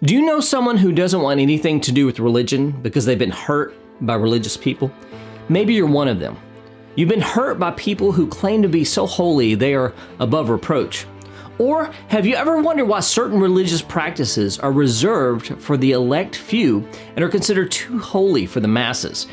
Do you know someone who doesn't want anything to do with religion because they've been hurt by religious people? Maybe you're one of them. You've been hurt by people who claim to be so holy they are above reproach. Or have you ever wondered why certain religious practices are reserved for the elect few and are considered too holy for the masses?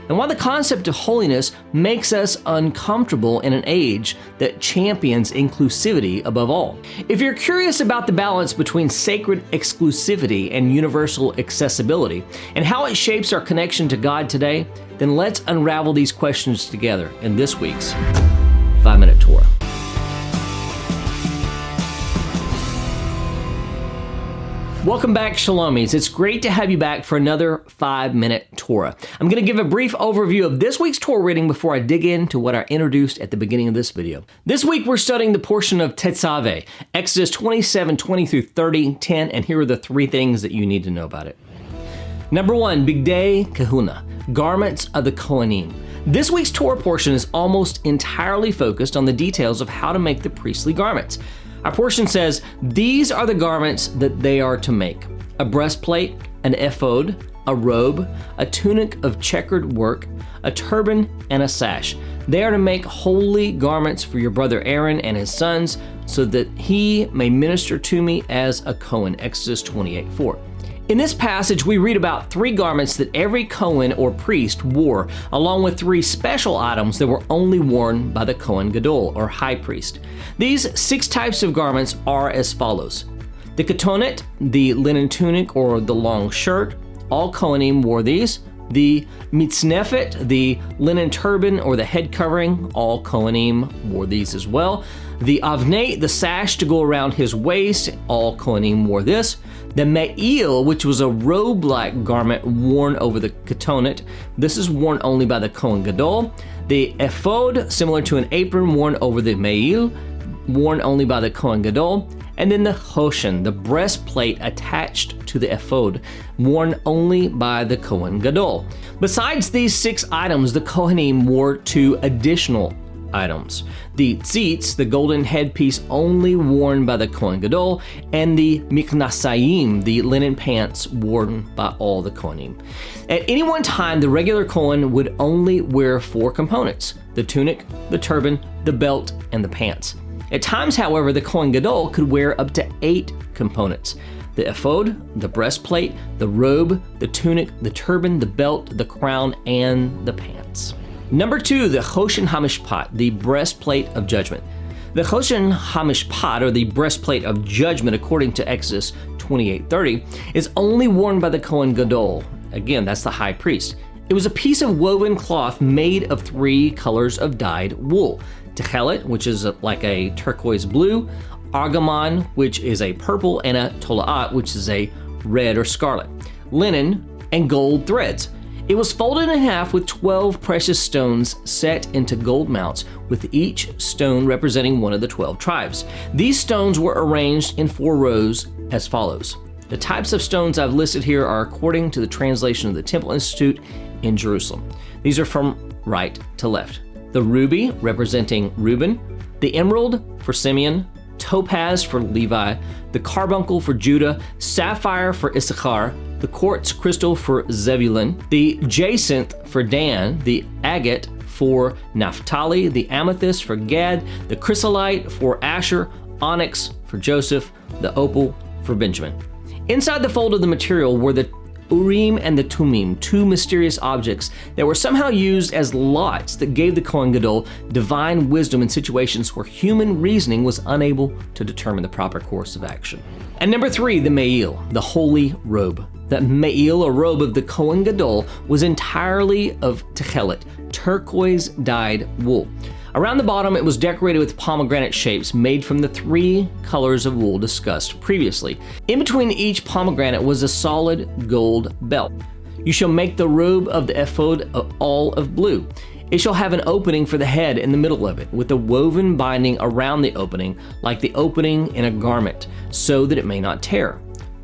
And why the concept of holiness makes us uncomfortable in an age that champions inclusivity above all. If you're curious about the balance between sacred exclusivity and universal accessibility, and how it shapes our connection to God today, then let's unravel these questions together in this week's 5-Minute Torah. Welcome back, Shalomies. It's great to have you back for another 5-Minute Torah. I'm going to give a brief overview of this week's Torah reading before I dig into what I introduced at the beginning of this video. This week, we're studying the portion of Tetzaveh, Exodus 27:20 through 30:10, and here are the 3 things that you need to know about it. Number 1, Bigdei Kahuna, garments of the Kohanim. This week's Torah portion is almost entirely focused on the details of how to make the priestly garments. Our portion says, these are the garments that they are to make: a breastplate, an ephod, a robe, a tunic of checkered work, a turban, and a sash. They are to make holy garments for your brother Aaron and his sons, so that he may minister to me as a Cohen. Exodus 28:4. In this passage, we read about 3 garments that every Cohen or priest wore, along with 3 special items that were only worn by the Cohen Gadol, or high priest. These 6 types of garments are as follows: the ketonet, the linen tunic or the long shirt, all Kohanim wore these. The mitznefet, the linen turban or the head covering, all Kohanim wore these as well. The avnei, the sash to go around his waist, all Kohanim wore this. The me'il, which was a robe-like garment worn over the ketonet, this is worn only by the Kohen Gadol. The ephod, similar to an apron worn over the me'il, worn only by the Kohen Gadol. And then the choshen, the breastplate attached to the ephod, worn only by the Kohen Gadol. Besides these 6 items, the Kohanim wore 2 additional items: the tzitz, the golden headpiece only worn by the Kohen Gadol, and the miknasayim, the linen pants worn by all the Kohanim. At any one time, the regular Kohen would only wear 4 components: the tunic, the turban, the belt, and the pants. At times, however, the Kohen Gadol could wear up to 8 components: the ephod, the breastplate, the robe, the tunic, the turban, the belt, the crown, and the pants. Number 2, the choshen hamishpat, the breastplate of judgment. The choshen hamishpat, or the breastplate of judgment, according to Exodus 28:30, is only worn by the Kohen Gadol. Again, that's the high priest. It was a piece of woven cloth made of 3 colors of dyed wool: techelet, which is like a turquoise blue; argamon, which is a purple; and a tolaat, which is a red or scarlet; linen, and gold threads. It was folded in half with 12 precious stones set into gold mounts, with each stone representing one of the 12 tribes. These stones were arranged in 4 rows as follows. The types of stones I've listed here are according to the translation of the Temple Institute in Jerusalem. These are from right to left: the ruby, representing Reuben; the emerald for Simeon; topaz for Levi; the carbuncle for Judah; sapphire for Issachar; the quartz crystal for Zebulun; the jacinth for Dan; the agate for Naphtali; the amethyst for Gad; the chrysolite for Asher; onyx for Joseph; the opal for Benjamin. Inside the fold of the material were the Urim and the Tumim, 2 mysterious objects that were somehow used as lots that gave the Kohen Gadol divine wisdom in situations where human reasoning was unable to determine the proper course of action. And number 3, the me'il, the holy robe. The me'il, or robe of the Kohen Gadol, was entirely of techelet, turquoise dyed wool. Around the bottom, it was decorated with pomegranate shapes made from the 3 colors of wool discussed previously. In between each pomegranate was a solid gold belt. You shall make the robe of the ephod all of blue. It shall have an opening for the head in the middle of it, with a woven binding around the opening, like the opening in a garment, so that it may not tear.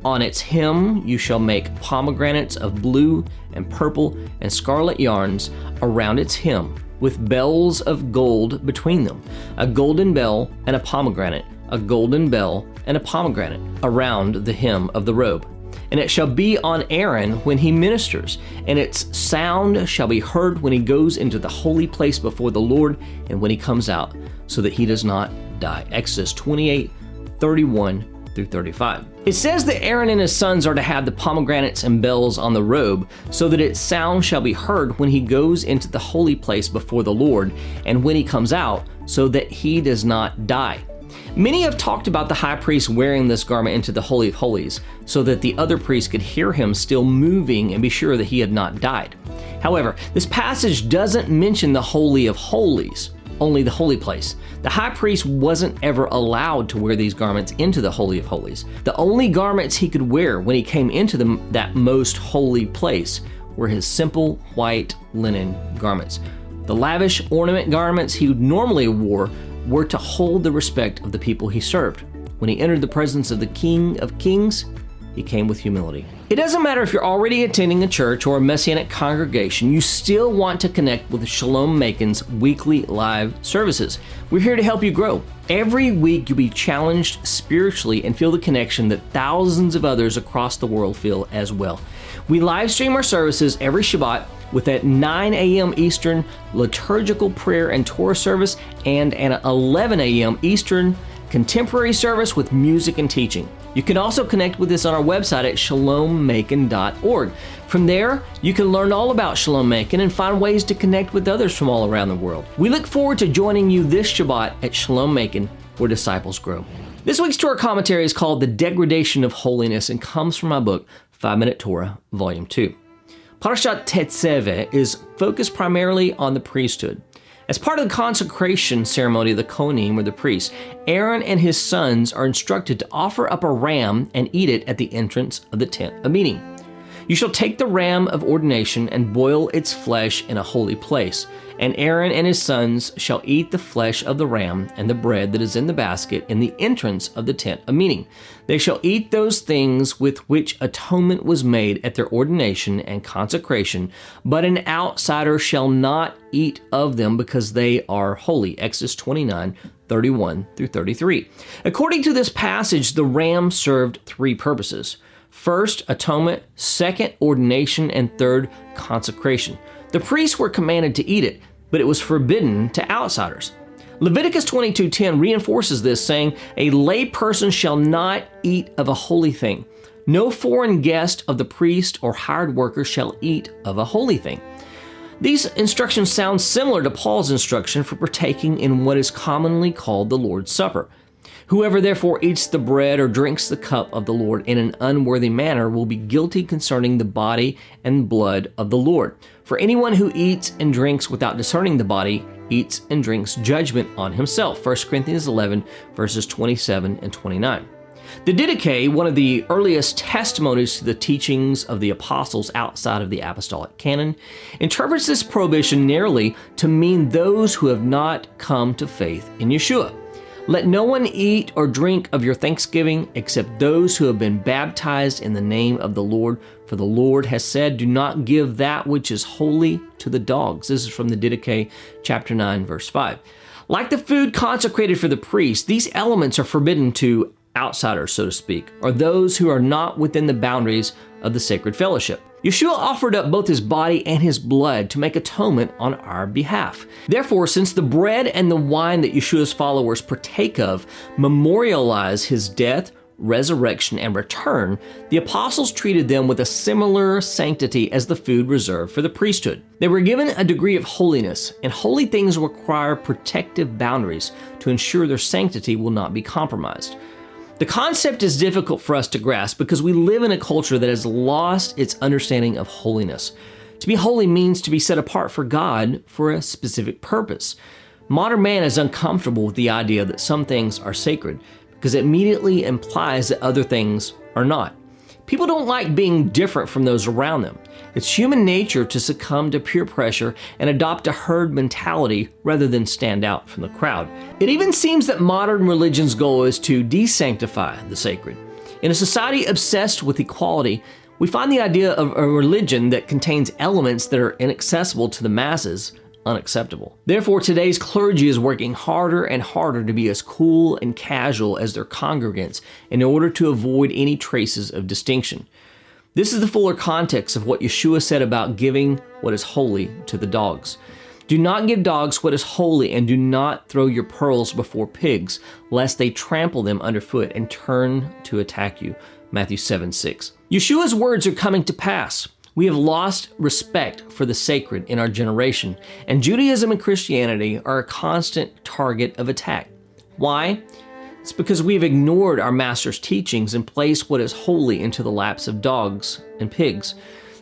On its hem you shall make pomegranates of blue and purple and scarlet yarns around its hem, with bells of gold between them, a golden bell and a pomegranate, a golden bell and a pomegranate around the hem of the robe. and it shall be on Aaron when he ministers, and its sound shall be heard when he goes into the holy place before the Lord and when he comes out, so that he does not die. Exodus 28:31 through 35. It says that Aaron and his sons are to have the pomegranates and bells on the robe, so that its sound shall be heard when he goes into the holy place before the Lord and when he comes out, so that he does not die. Many have talked about the high priest wearing this garment into the Holy of Holies so that the other priests could hear him still moving and be sure that he had not died. However, this passage doesn't mention the Holy of Holies, only the holy place. The high priest wasn't ever allowed to wear these garments into the Holy of Holies. The only garments he could wear when he came into that most holy place were his simple white linen garments. The lavish ornament garments he normally wore were to hold the respect of the people he served. When he entered the presence of the King of Kings, he came with humility. It doesn't matter if you're already attending a church or a Messianic congregation, you still want to connect with Shalom Macon's weekly live services. We're here to help you grow. Every week you'll be challenged spiritually and feel the connection that thousands of others across the world feel as well. We live stream our services every Shabbat with a 9 a.m. Eastern liturgical prayer and Torah service and an 11 a.m. Eastern contemporary service with music and teaching. You can also connect with us on our website at shalommacon.org. From there, you can learn all about Shalom Macon and find ways to connect with others from all around the world. We look forward to joining you this Shabbat at Shalom Macon, where disciples grow. This week's Torah commentary is called The Degradation of Holiness and comes from my book, 5 Minute Torah, Volume 2. Parashat Tetzaveh is focused primarily on the priesthood. As part of the consecration ceremony of the Kohanim, or the priests, Aaron and his sons are instructed to offer up a ram and eat it at the entrance of the tent of meeting. You shall take the ram of ordination and boil its flesh in a holy place, and Aaron and his sons shall eat the flesh of the ram and the bread that is in the basket in the entrance of the tent of meeting. They shall eat those things with which atonement was made at their ordination and consecration, but an outsider shall not eat of them because they are holy. Exodus 29:31 through 33. According to this passage, the ram served three purposes. First, atonement. Second, ordination. And third, consecration. The priests were commanded to eat it, but it was forbidden to outsiders. Leviticus 22:10 reinforces this, saying, "A lay person shall not eat of a holy thing. No foreign guest of the priest or hired worker shall eat of a holy thing." These instructions sound similar to Paul's instruction for partaking in what is commonly called the Lord's Supper. Whoever therefore eats the bread or drinks the cup of the Lord in an unworthy manner will be guilty concerning the body and blood of the Lord. For anyone who eats and drinks without discerning the body eats and drinks judgment on himself. 1 Corinthians 11, verses 27 and 29. The Didache, one of the earliest testimonies to the teachings of the apostles outside of the apostolic canon, interprets this prohibition narrowly to mean those who have not come to faith in Yeshua. Let no one eat or drink of your thanksgiving except those who have been baptized in the name of the Lord, for the Lord has said, do not give that which is holy to the dogs. This is from the Didache, chapter 9, verse 5. Like the food consecrated for the priest, these elements are forbidden to outsiders, so to speak, or those who are not within the boundaries of the sacred fellowship. Yeshua offered up both his body and his blood to make atonement on our behalf. Therefore, since the bread and the wine that Yeshua's followers partake of memorialize his death, resurrection, and return, the apostles treated them with a similar sanctity as the food reserved for the priesthood. They were given a degree of holiness, and holy things require protective boundaries to ensure their sanctity will not be compromised. The concept is difficult for us to grasp because we live in a culture that has lost its understanding of holiness. To be holy means to be set apart for God for a specific purpose. Modern man is uncomfortable with the idea that some things are sacred because it immediately implies that other things are not. People don't like being different from those around them. It's human nature to succumb to peer pressure and adopt a herd mentality rather than stand out from the crowd. It even seems that modern religion's goal is to desanctify the sacred. In a society obsessed with equality, we find the idea of a religion that contains elements that are inaccessible to the masses unacceptable. Therefore, today's clergy is working harder and harder to be as cool and casual as their congregants in order to avoid any traces of distinction. This is the fuller context of what Yeshua said about giving what is holy to the dogs. Do not give dogs what is holy, and do not throw your pearls before pigs, lest they trample them underfoot and turn to attack you. Matthew 7:6. Yeshua's words are coming to pass. We have lost respect for the sacred in our generation, and Judaism and Christianity are a constant target of attack. Why? It's because we have ignored our Master's teachings and placed what is holy into the laps of dogs and pigs.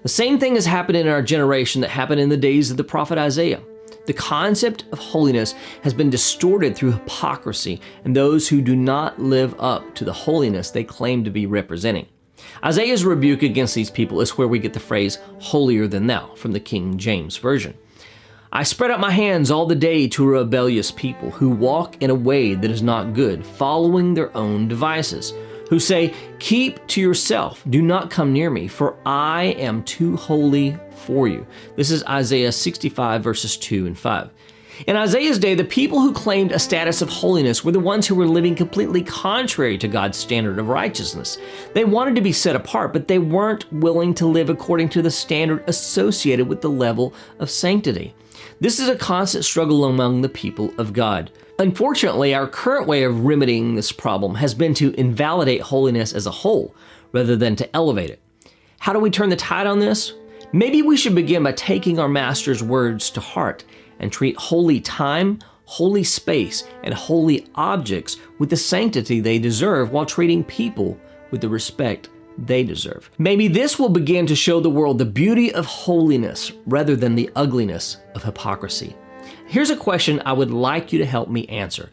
The same thing has happened in our generation that happened in the days of the prophet Isaiah. The concept of holiness has been distorted through hypocrisy and those who do not live up to the holiness they claim to be representing. Isaiah's rebuke against these people is where we get the phrase, holier than thou, from the King James Version. I spread out my hands all the day to a rebellious people who walk in a way that is not good, following their own devices, who say, keep to yourself, do not come near me, for I am too holy for you. This is Isaiah 65 verses 2 and 5. In Isaiah's day, the people who claimed a status of holiness were the ones who were living completely contrary to God's standard of righteousness. They wanted to be set apart, but they weren't willing to live according to the standard associated with the level of sanctity. This is a constant struggle among the people of God. Unfortunately, our current way of remedying this problem has been to invalidate holiness as a whole, rather than to elevate it. How do we turn the tide on this? Maybe we should begin by taking our Master's words to heart and treat holy time, holy space, and holy objects with the sanctity they deserve while treating people with the respect they deserve. Maybe this will begin to show the world the beauty of holiness rather than the ugliness of hypocrisy. Here's a question I would like you to help me answer.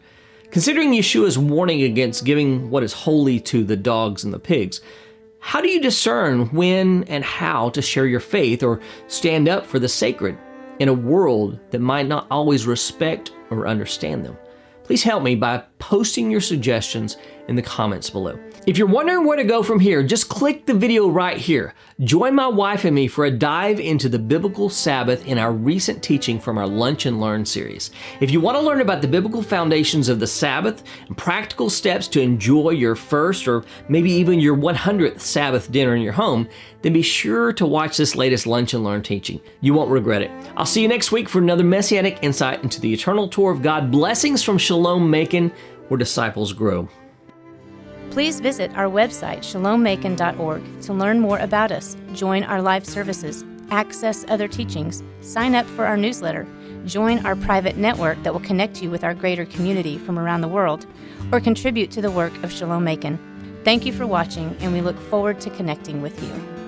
Considering Yeshua's warning against giving what is holy to the dogs and the pigs, how do you discern when and how to share your faith or stand up for the sacred in a world that might not always respect or understand them? Please help me by posting your suggestions in the comments below. If you're wondering where to go from here, just click the video right here. Join my wife and me for a dive into the biblical Sabbath in our recent teaching from our Lunch and Learn series. If you want to learn about the biblical foundations of the Sabbath and practical steps to enjoy your first or maybe even your 100th Sabbath dinner in your home, then be sure to watch this latest Lunch and Learn teaching. You won't regret it. I'll see you next week for another Messianic insight into the eternal tour of God. Blessings from Shalom, Macon, where disciples grow. Please visit our website, shalommacon.org, to learn more about us, join our live services, access other teachings, sign up for our newsletter, join our private network that will connect you with our greater community from around the world, or contribute to the work of Shalom Macon. Thank you for watching, and we look forward to connecting with you.